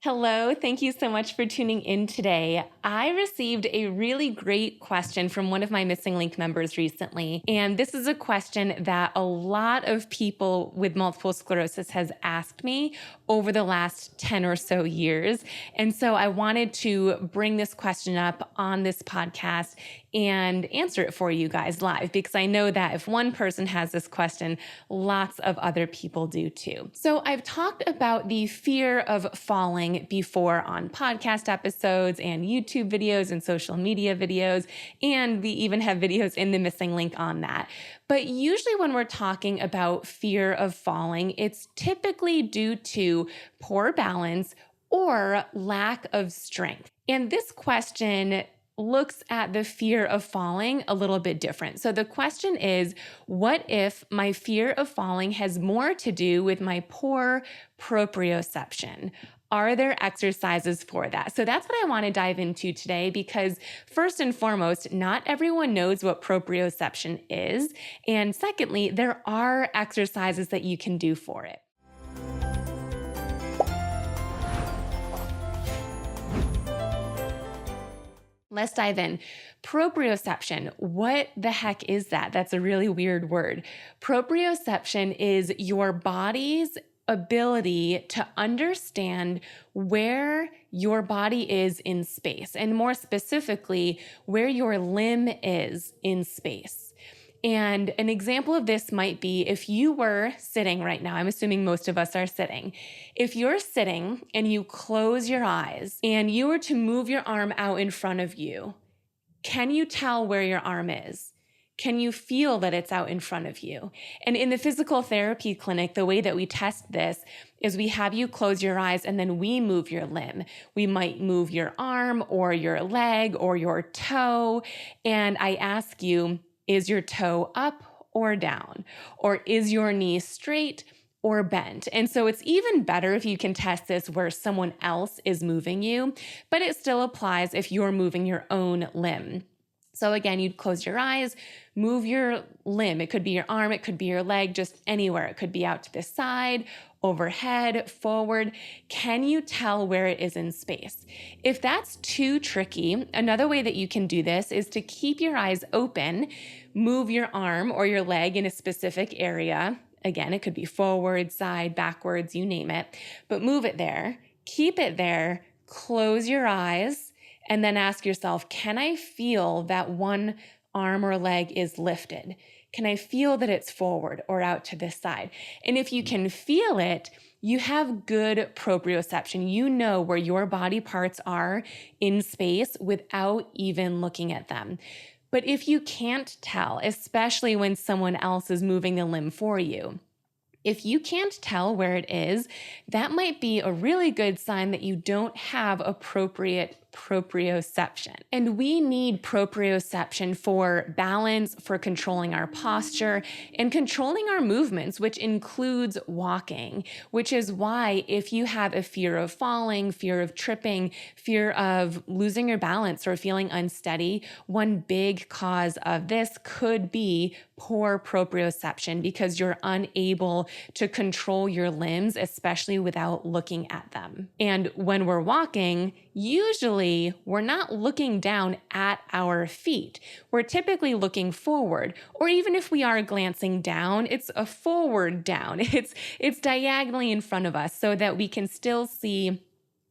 Hello, thank you so much for tuning in today. I received a really great question from one of my Missing Link members recently, and this is a question that a lot of people with multiple sclerosis has asked me over the last 10 or so years. And so I wanted to bring this question up on this podcast and answer it for you guys live, because I know that if one person has this question, lots of other people do too. So I've talked about the fear of falling before on podcast episodes and YouTube videos and social media videos, and we even have videos in the Missing Link on that. But usually when we're talking about fear of falling, it's typically due to poor balance or lack of strength. And this question looks at the fear of falling a little bit different. So the question is, what if my fear of falling has more to do with my poor proprioception? Are there exercises for that? So that's what I want to dive into today, because first and foremost, not everyone knows what proprioception is. And secondly, there are exercises that you can do for it. Let's dive in. Proprioception. What the heck is that? That's a really weird word. Proprioception is your body's ability to understand where your body is in space, and more specifically, where your limb is in space. And an example of this might be if you were sitting right now. I'm assuming most of us are sitting. If you're sitting and you close your eyes and you were to move your arm out in front of you, can you tell where your arm is? Can you feel that it's out in front of you? And in the physical therapy clinic, the way that we test this is we have you close your eyes and then we move your limb. We might move your arm or your leg or your toe. And I ask you, is your toe up or down? Or is your knee straight or bent? And so it's even better if you can test this where someone else is moving you, but it still applies if you're moving your own limb. So again, you'd close your eyes, move your limb. It could be your arm, it could be your leg, just anywhere. It could be out to the side, overhead, forward. Can you tell where it is in space? If that's too tricky, another way that you can do this is to keep your eyes open, move your arm or your leg in a specific area. Again, it could be forward, side, backwards, you name it, but move it there, keep it there, close your eyes, and then ask yourself, can I feel that one arm or leg is lifted? Can I feel that it's forward or out to this side? And if you can feel it, you have good proprioception. You know where your body parts are in space without even looking at them. But if you can't tell, especially when someone else is moving the limb for you, if you can't tell where it is, that might be a really good sign that you don't have appropriate proprioception. And we need proprioception for balance, for controlling our posture, and controlling our movements, which includes walking, which is why if you have a fear of falling, fear of tripping, fear of losing your balance or feeling unsteady, one big cause of this could be poor proprioception, because you're unable to control your limbs, especially without looking at them. And when we're walking, usually we're not looking down at our feet. We're typically looking forward, or even if we are glancing down, it's a forward down. It's diagonally in front of us so that we can still see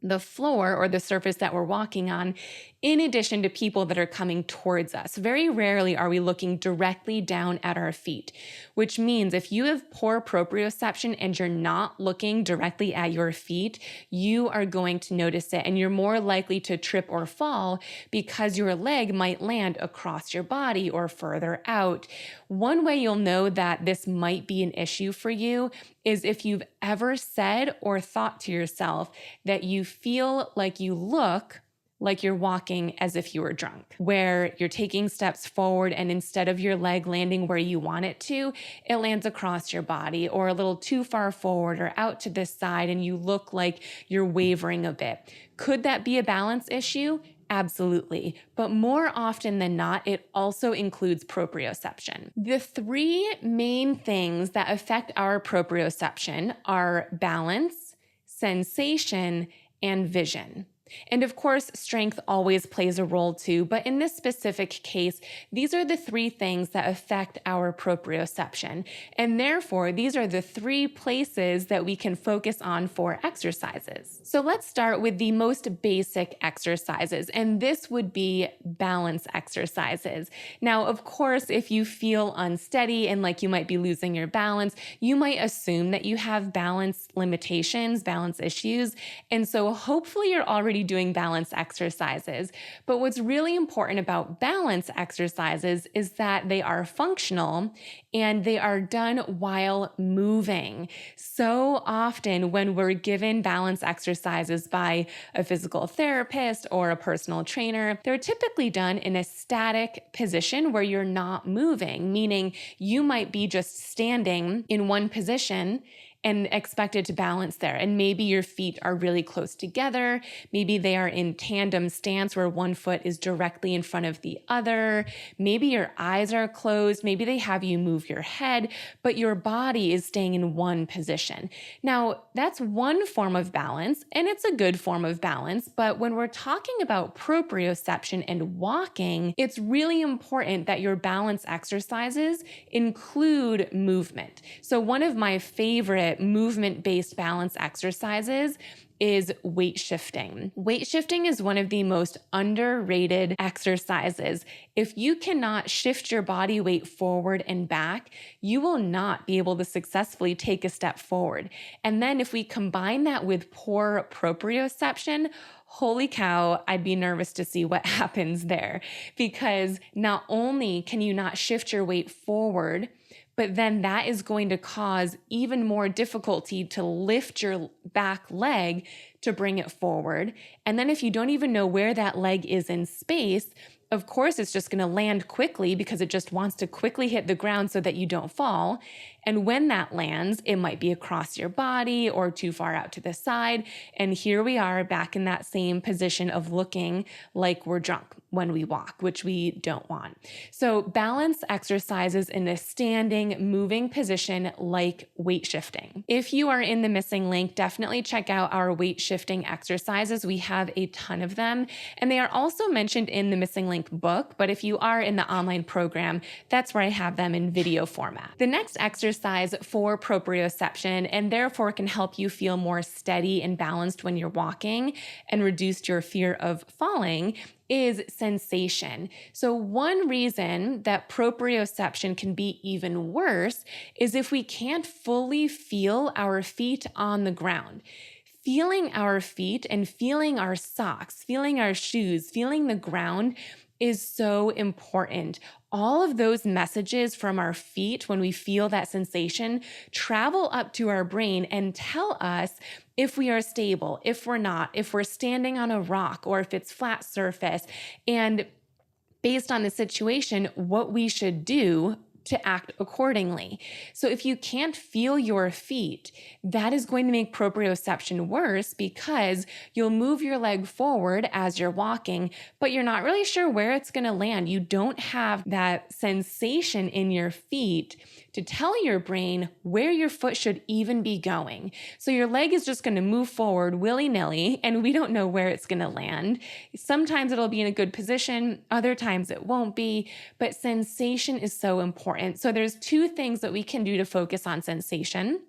the floor or the surface that we're walking on, in addition to people that are coming towards us. Very rarely are we looking directly down at our feet, which means if you have poor proprioception and you're not looking directly at your feet, you are going to notice it, and you're more likely to trip or fall because your leg might land across your body or further out. One way you'll know that this might be an issue for you is if you've ever said or thought to yourself that you feel like you look like you're walking as if you were drunk, where you're taking steps forward and instead of your leg landing where you want it to, it lands across your body or a little too far forward or out to this side and you look like you're wavering a bit. Could that be a balance issue? Absolutely. But more often than not, it also includes proprioception. The three main things that affect our proprioception are balance, sensation, and vision. And of course, strength always plays a role too, but in this specific case, these are the three things that affect our proprioception. And therefore, these are the three places that we can focus on for exercises. So let's start with the most basic exercises, and this would be balance exercises. Now, of course, if you feel unsteady and like you might be losing your balance, you might assume that you have balance limitations, balance issues. And so hopefully you're already doing balance exercises. But what's really important about balance exercises is that they are functional and they are done while moving. So often when we're given balance exercises by a physical therapist or a personal trainer, they're typically done in a static position where you're not moving, meaning you might be just standing in one position and expected to balance there. And maybe your feet are really close together. Maybe they are in tandem stance where one foot is directly in front of the other. Maybe your eyes are closed. Maybe they have you move your head, but your body is staying in one position. Now, that's one form of balance, and it's a good form of balance. But when we're talking about proprioception and walking, it's really important that your balance exercises include movement. So one of my favorite movement-based balance exercises is weight shifting. Weight shifting is one of the most underrated exercises. If you cannot shift your body weight forward and back, you will not be able to successfully take a step forward. And then if we combine that with poor proprioception, holy cow, I'd be nervous to see what happens there. Because not only can you not shift your weight forward, but then that is going to cause even more difficulty to lift your back leg to bring it forward. And then if you don't even know where that leg is in space, of course, it's just going to land quickly because it just wants to quickly hit the ground so that you don't fall. And when that lands, it might be across your body or too far out to the side. And here we are back in that same position of looking like we're drunk when we walk, which we don't want. So balance exercises in a standing, moving position like weight shifting. If you are in the missing link, definitely check out our weight shifting exercises. We have a ton of them, and they are also mentioned in the missing link book. But if you are in the online program, that's where I have them in video format. The next exercise for proprioception, and therefore can help you feel more steady and balanced when you're walking and reduce your fear of falling, is sensation. So one reason that proprioception can be even worse is if we can't fully feel our feet on the ground. Feeling our feet and feeling our socks, feeling our shoes, feeling the ground is so important. All of those messages from our feet, when we feel that sensation, travel up to our brain and tell us if we are stable, if we're not, if we're standing on a rock, or if it's flat surface, and based on the situation, what we should do to act accordingly. So if you can't feel your feet, that is going to make proprioception worse because you'll move your leg forward as you're walking, but you're not really sure where it's going to land. You don't have that sensation in your feet to tell your brain where your foot should even be going. So your leg is just going to move forward willy-nilly, and we don't know where it's going to land. Sometimes it'll be in a good position, other times it won't be, but sensation is so important. So there's two things that we can do to focus on sensation.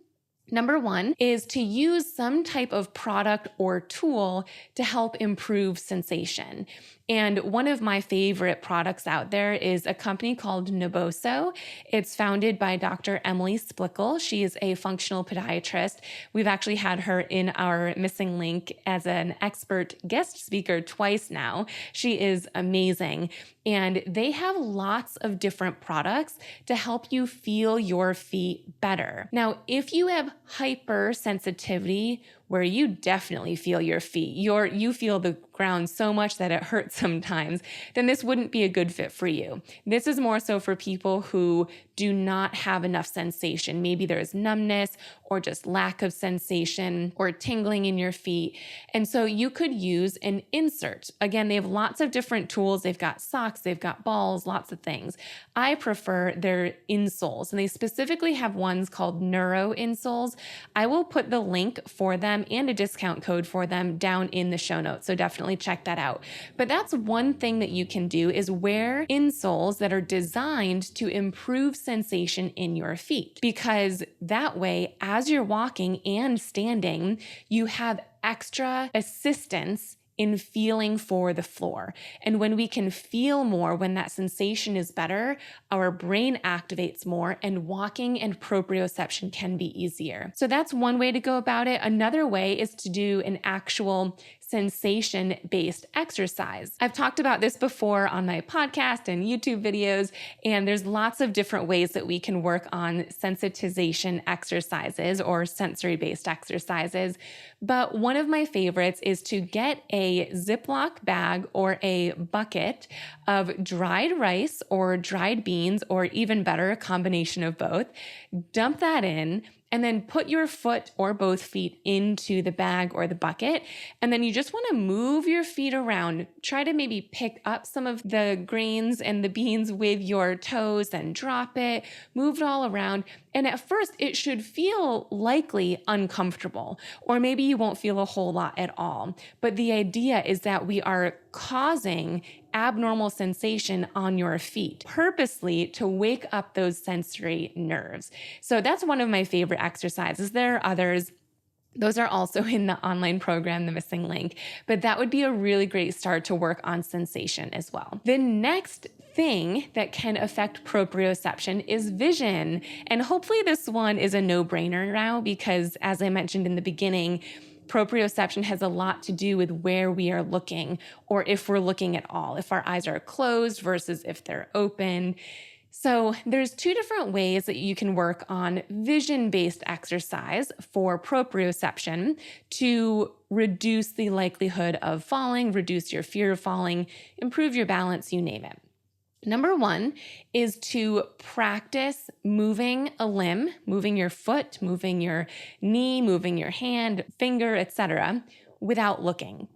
Number one is to use some type of product or tool to help improve sensation. And one of my favorite products out there is a company called Naboso. It's founded by Dr. Emily Splickle. She is a functional podiatrist. We've actually had her in our missing link as an expert guest speaker twice now. She is amazing. And they have lots of different products to help you feel your feet better. Now, if you have hypersensitivity, where you definitely feel your feet, you feel the ground so much that it hurts sometimes, then this wouldn't be a good fit for you. This is more so for people who do not have enough sensation. Maybe there's numbness or just lack of sensation or tingling in your feet. And so you could use an insert. Again, they have lots of different tools. They've got socks, they've got balls, lots of things. I prefer their insoles, and they specifically have ones called neuro insoles. I will put the link for them them and a discount code for them down in the show notes. So definitely check that out. But that's one thing that you can do, is wear insoles that are designed to improve sensation in your feet, because that way, as you're walking and standing, you have extra assistance in feeling for the floor. And when we can feel more, when that sensation is better, our brain activates more, and walking and proprioception can be easier. So that's one way to go about it. Another way is to do an actual sensation-based exercise. I've talked about this before on my podcast and YouTube videos, and there's lots of different ways that we can work on sensitization exercises or sensory-based exercises. But one of my favorites is to get a Ziploc bag or a bucket of dried rice or dried beans, or even better, a combination of both. Dump that in, and then put your foot or both feet into the bag or the bucket. And then you just want to move your feet around. Try to maybe pick up some of the grains and the beans with your toes, then drop it, move it all around. And at first, it should feel likely uncomfortable, or maybe you won't feel a whole lot at all. But the idea is that we are causing abnormal sensation on your feet purposely to wake up those sensory nerves. So that's one of my favorite exercises. There are others. Those are also in the online program, The Missing Link, but that would be a really great start to work on sensation as well. The next thing that can affect proprioception is vision. And hopefully this one is a no-brainer now, because as I mentioned in the beginning, proprioception has a lot to do with where we are looking, or if we're looking at all, if our eyes are closed versus if they're open. So there's two different ways that you can work on vision-based exercise for proprioception to reduce the likelihood of falling, reduce your fear of falling, improve your balance, you name it. Number one is to practice moving a limb, moving your foot, moving your knee, moving your hand, finger, etc., without looking.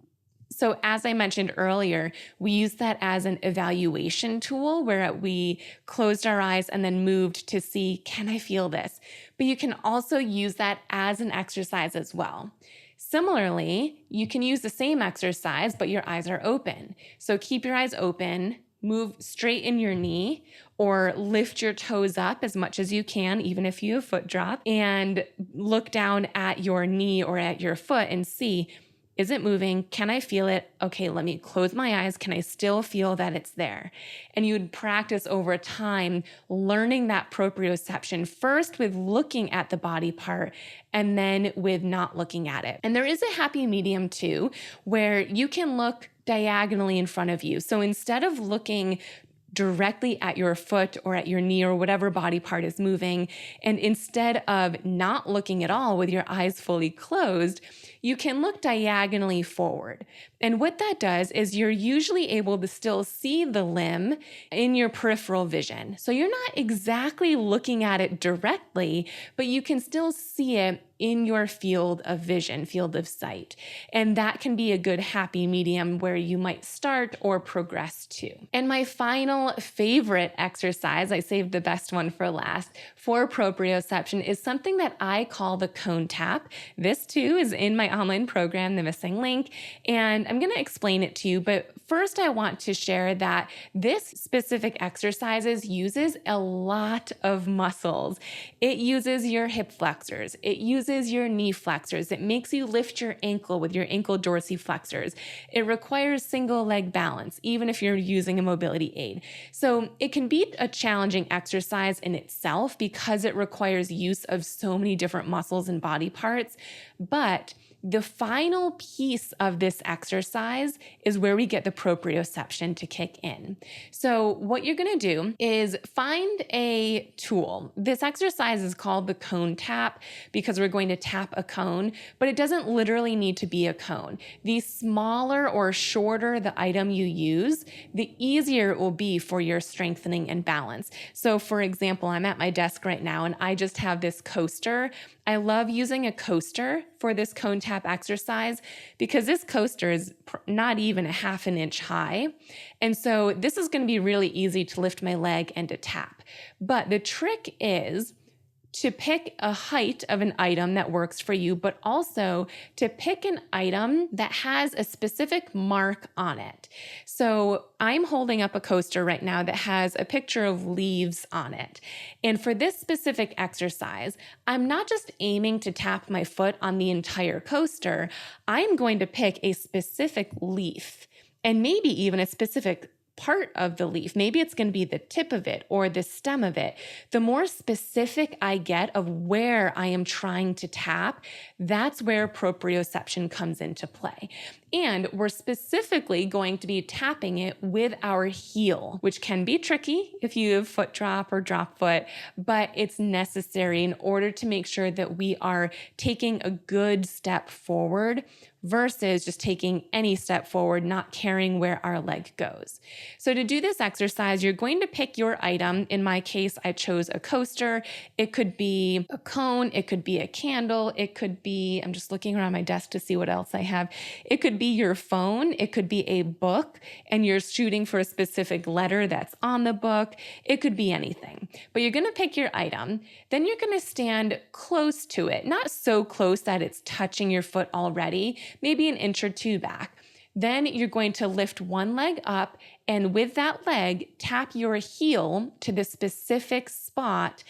So as I mentioned earlier, we use that as an evaluation tool where we closed our eyes and then moved to see, can I feel this? But you can also use that as an exercise as well. Similarly, you can use the same exercise, but your eyes are open. So keep your eyes open, move straight in your knee, or lift your toes up as much as you can, even if you have foot drop, and look down at your knee or at your foot and see, is it moving? Can I feel it? Okay, let me close my eyes. Can I still feel that it's there? And you'd practice over time learning that proprioception, first with looking at the body part and then with not looking at it. And there is a happy medium too, where you can look diagonally in front of you. So instead of looking directly at your foot or at your knee or whatever body part is moving, and instead of not looking at all with your eyes fully closed, you can look diagonally forward. And what that does is you're usually able to still see the limb in your peripheral vision. So you're not exactly looking at it directly, but you can still see it in your field of vision, field of sight. And that can be a good happy medium where you might start or progress to. And my final favorite exercise, I saved the best one for last, for proprioception is something that I call the cone tap. This too is in my online program, The Missing Link, and I'm going to explain it to you. But first I want to share that this specific exercises uses a lot of muscles. It uses your hip flexors. It uses your knee flexors. It makes you lift your ankle with your ankle dorsiflexors. It requires single leg balance, even if you're using a mobility aid. So it can be a challenging exercise in itself because it requires use of so many different muscles and body parts. But the final piece of this exercise is where we get the proprioception to kick in. So what you're going to do is find a tool. This exercise is called the cone tap because we're going to tap a cone, but it doesn't literally need to be a cone. The smaller or shorter the item you use, the easier it will be for your strengthening and balance. So for example, I'm at my desk right now and I just have this coaster. I love using a coaster for this cone tap exercise because this coaster is not even a half an inch high. And so this is going to be really easy to lift my leg and to tap. But the trick is to pick a height of an item that works for you, but also to pick an item that has a specific mark on it. So I'm holding up a coaster right now that has a picture of leaves on it. And for this specific exercise, I'm not just aiming to tap my foot on the entire coaster. I'm going to pick a specific leaf and maybe even a specific part of the leaf. Maybe it's going to be the tip of it or the stem of it. The more specific I get of where I am trying to tap, that's where proprioception comes into play. And we're specifically going to be tapping it with our heel, which can be tricky if you have foot drop or drop foot, but it's necessary in order to make sure that we are taking a good step forward versus just taking any step forward, not caring where our leg goes. So to do this exercise, you're going to pick your item. In my case, I chose a coaster. It could be a cone. It could be a candle. It could be, I'm just looking around my desk to see what else I have. It could be your phone. It could be a book, and you're shooting for a specific letter that's on the book. It could be anything. But you're going to pick your item. Then you're going to stand close to it, not so close that it's touching your foot already, maybe an inch or two back. Then you're going to lift one leg up, and with that leg, tap your heel to the specific spot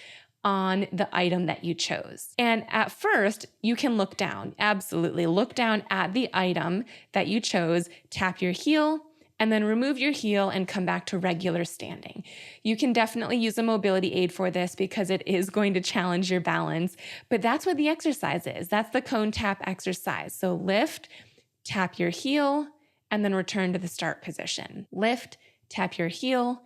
on the item that you chose. And at first, you can look down. Absolutely. Look down at the item that you chose, tap your heel, and then remove your heel and come back to regular standing. You can definitely use a mobility aid for this because it is going to challenge your balance, but that's what the exercise is. That's the cone tap exercise. So lift, tap your heel, and then return to the start position. Lift, tap your heel,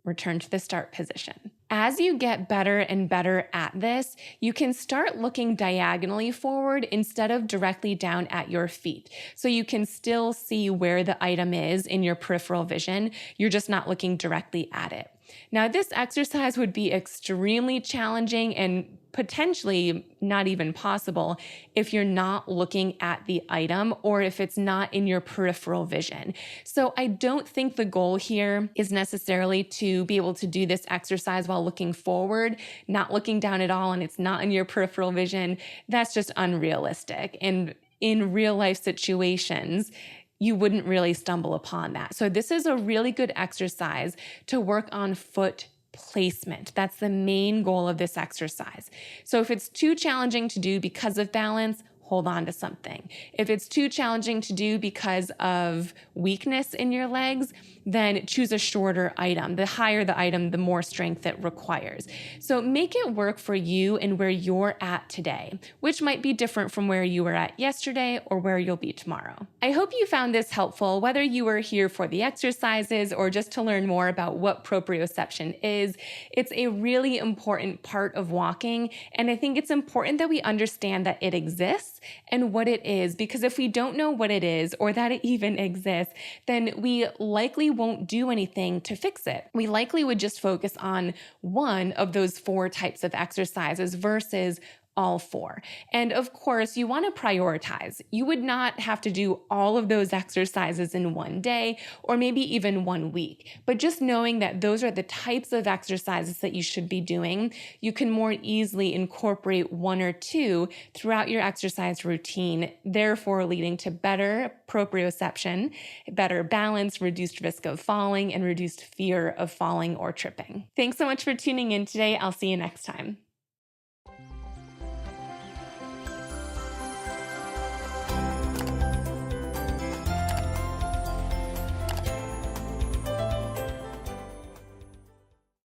return to the start position. As you get better and better at this, you can start looking diagonally forward instead of directly down at your feet. So you can still see where the item is in your peripheral vision. You're just not looking directly at it. Now, this exercise would be extremely challenging and potentially not even possible if you're not looking at the item or if it's not in your peripheral vision. So I don't think the goal here is necessarily to be able to do this exercise while looking forward, not looking down at all, and it's not in your peripheral vision. That's just unrealistic. And in real life situations, you wouldn't really stumble upon that. So this is a really good exercise to work on foot placement. That's the main goal of this exercise. So if it's too challenging to do because of balance, hold on to something. If it's too challenging to do because of weakness in your legs, then choose a shorter item. The higher the item, the more strength it requires. So make it work for you and where you're at today, which might be different from where you were at yesterday or where you'll be tomorrow. I hope you found this helpful, whether you were here for the exercises or just to learn more about what proprioception is. It's a really important part of walking, and I think it's important that we understand that it exists and what it is, because if we don't know what it is or that it even exists, then we likely won't do anything to fix it. We likely would just focus on one of those 4 types of exercises versus all 4. And of course, you want to prioritize. You would not have to do all of those exercises in one day or maybe even 1 week. But just knowing that those are the types of exercises that you should be doing, you can more easily incorporate 1 or 2 throughout your exercise routine, therefore leading to better proprioception, better balance, reduced risk of falling, and reduced fear of falling or tripping. Thanks so much for tuning in today. I'll see you next time.